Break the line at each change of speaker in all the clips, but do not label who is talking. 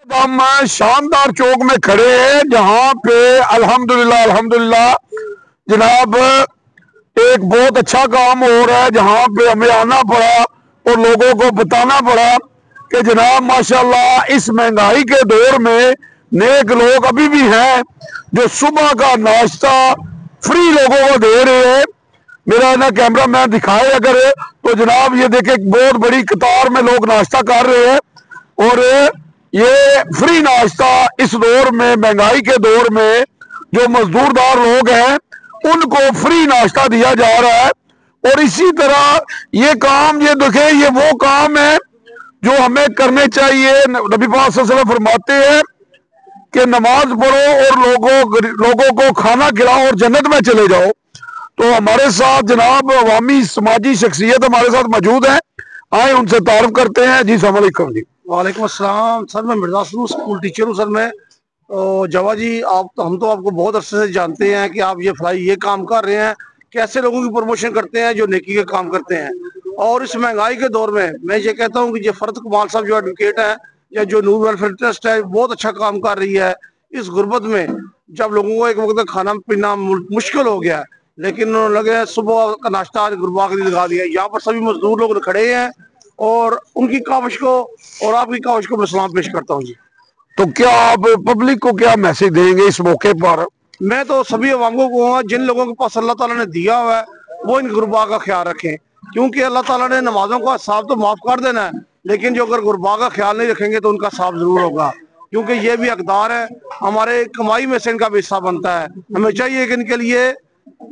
हम शानदार चौक में खड़े हैं जहां पे अल्हम्दुलिल्लाह जनाब एक बहुत अच्छा काम हो रहा है, जहां पे हमें आना पड़ा और लोगों को बताना पड़ा कि जनाब माशाल्लाह इस महंगाई के दौर में नेक लोग अभी भी हैं जो सुबह का नाश्ता फ्री लोगों को दे रहे हैं। मेरा ना कैमरा मैन दिखाए अगर, तो जनाब ये देखे बहुत बड़ी कतार में लोग नाश्ता कर रहे हैं और ये फ्री नाश्ता इस दौर में, महंगाई के दौर में जो मजदूरदार लोग हैं उनको फ्री नाश्ता दिया जा रहा है। और इसी तरह ये काम, ये देखे, ये वो काम है जो हमें करने चाहिए। नबी पाक सल्लल्लाहु अलैहि वसल्लम फरमाते हैं कि नमाज पढ़ो और लोगों को खाना खिलाओ और जन्नत में चले जाओ। तो हमारे साथ जनाब अवामी समाजी शख्सियत हमारे साथ मौजूद है, आए उनसे तारुफ करते हैं। जी अस्सलाम वालेकुम। जी
वालेकुम अस्सलाम सर, मैं मिर्जा सलू स्कूल टीचर हूँ सर। मैं जवा जी, हम तो आपको बहुत अरसे से जानते हैं कि आप ये काम कर रहे हैं, कैसे लोगों की प्रमोशन करते हैं जो नेकी के काम करते हैं। और इस महंगाई के दौर में मैं ये कहता हूँ कि ये फरत कमाल साहब जो एडवोकेट है या जो नूर वेलफेयर ट्रस्ट है, बहुत अच्छा काम कर रही है। इस गुर्बत में जब लोगों को एक वक्त खाना पीना मुश्किल हो गया, लेकिन उन्होंने लगे सुबह का नाश्ता आज गुरबा के लिए लगा दिया। यहाँ पर सभी मजदूर लोग खड़े हैं और उनकी काविश को और आपकी काविश को मैं सलाम पेश करता हूँ। जी
तो क्या आप पब्लिक को क्या मैसेज देंगे इस मौके पर?
मैं तो सभी अवामों को कहूँगा, जिन लोगों के पास अल्लाह ताला ने दिया हुआ है वो इन गुरबा का ख्याल रखें, क्योंकि अल्लाह ताला ने नमाजों का हिसाब तो माफ कर देना है, लेकिन जो अगर गुरबा का ख्याल नहीं रखेंगे तो उनका हिसाब जरूर होगा, क्योंकि ये भी हकदार है, हमारे कमाई में से इनका भी हिस्सा बनता है। हमें चाहिए कि इनके लिए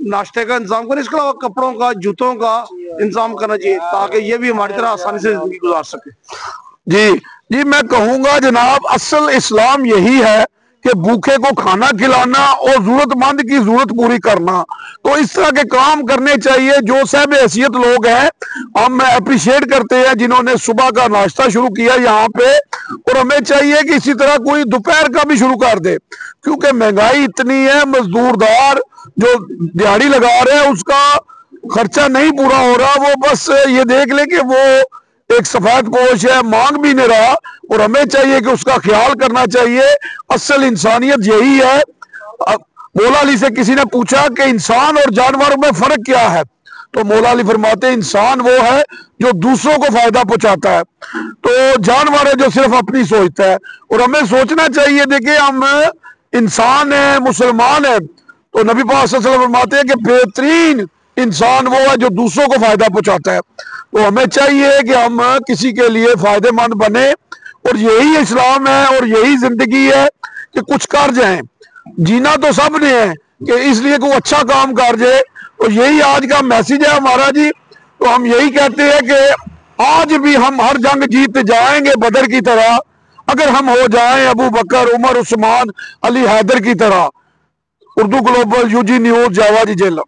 नाश्ते का इंतजाम करें, इसके अलावा कपड़ों का, जूतों का इंतजाम करना चाहिए ताकि ये भी हमारी तरह आसानी से जिंदगी गुजार सके।
जी मैं कहूंगा जनाब असल इस्लाम यही है कि भूखे को खाना खिलाना और जरूरतमंद की जरूरत पूरी करना। तो इस तरह के काम करने चाहिए जो साहब हैसियत लोग हैं। हम अप्रिशिएट करते हैं जिन्होंने सुबह का नाश्ता शुरू किया यहाँ पे, और हमें चाहिए कि इसी तरह कोई दोपहर का भी शुरू कर दे, क्योंकि महंगाई इतनी है, मजदूरदार जो दिहाड़ी लगा रहे हैं उसका खर्चा नहीं पूरा हो रहा। वो बस ये देख ले कि वो एक सफेद पोश है, मांग भी नहीं रहा, और हमें चाहिए कि उसका ख्याल करना चाहिए। असल इंसानियत यही है। मौला अली से किसी ने पूछा कि इंसान और जानवर में फर्क क्या है, तो मौला अली फरमाते हैं इंसान वो है जो दूसरों को फायदा पहुंचाता है, तो जानवर है जो सिर्फ अपनी सोचता है। और हमें सोचना चाहिए, देखिए हम इंसान है, मुसलमान है, तो नबी पाक सल्लल्लाहु अलैहि वसल्लम फरमाते हैं कि बेहतरीन इंसान वो है जो दूसरों को फायदा पहुंचाता है। तो हमें चाहिए कि हम किसी के लिए फायदेमंद बने, और यही इस्लाम है और यही जिंदगी है कि कुछ कर जाएं। जीना तो सब ने है कि इसलिए कोई अच्छा काम कर जाए, और यही आज का मैसेज है हमारा। जी तो हम यही कहते हैं कि आज भी हम हर जंग जीत जाएंगे बदर की तरह, अगर हम हो जाएं अबू बकर, उमर, उस्मान, अली, हैदर की तरह। उर्दू ग्लोबल, यूजी न्यूज, जावा जी जेल।